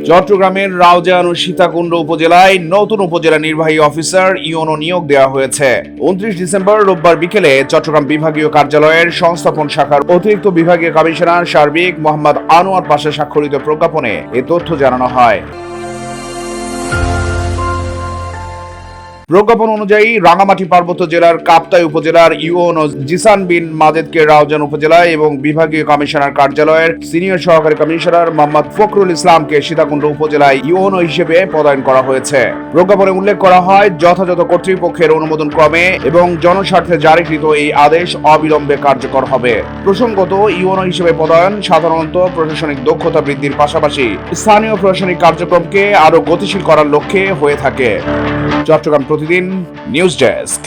চট্টগ্রামের রাউজান ও সীতাকুণ্ড উপজেলায় নতুন উপজেলা নির্বাহী অফিসার ইউনো নিয়োগ দেওয়া হয়েছে। 29 ডিসেম্বর রোববার বিকেলে চট্টগ্রাম বিভাগীয় কার্যালয়ের সংস্থাপন শাখার অতিরিক্ত বিভাগীয় কমিশনার সার্বিক মোহাম্মদ আনোয়ার পাশা স্বাক্ষরিত প্রজ্ঞাপনে এ তথ্য জানানো হয়। প্রজ্ঞাপন অনুযায়ী রাঙামাটি পার্বত্য জেলার কাপ্তাই উপজেলার ইউনো জিসান বিন মাজেদকে রাউজান উপজেলায় এবং বিভাগীয় কমিশনার কার্যালয়ের সিনিয়র সহকারী কমিশনার মোহাম্মদ ফখরুল ইসলামকে সীতাকুণ্ড উপজেলায় ইউনো হিসেবে পদায়ন করা হয়েছে। প্রজ্ঞাপনে উল্লেখ করা হয়, যথাযথ কর্তৃপক্ষের অনুমোদন ক্রমে এবং জনস্বার্থে জারিকৃত এই আদেশ অবিলম্বে কার্যকর হবে। প্রসঙ্গত, ইউনো হিসেবে পদায়ন সাধারণত প্রশাসনিক দক্ষতা বৃদ্ধির পাশাপাশি স্থানীয় প্রশাসনিক কার্যক্রমকে আরও গতিশীল করার লক্ষ্যে হয়ে থাকে। চট্টগ্রাম প্রতিদিন নিউজ ডেস্ক।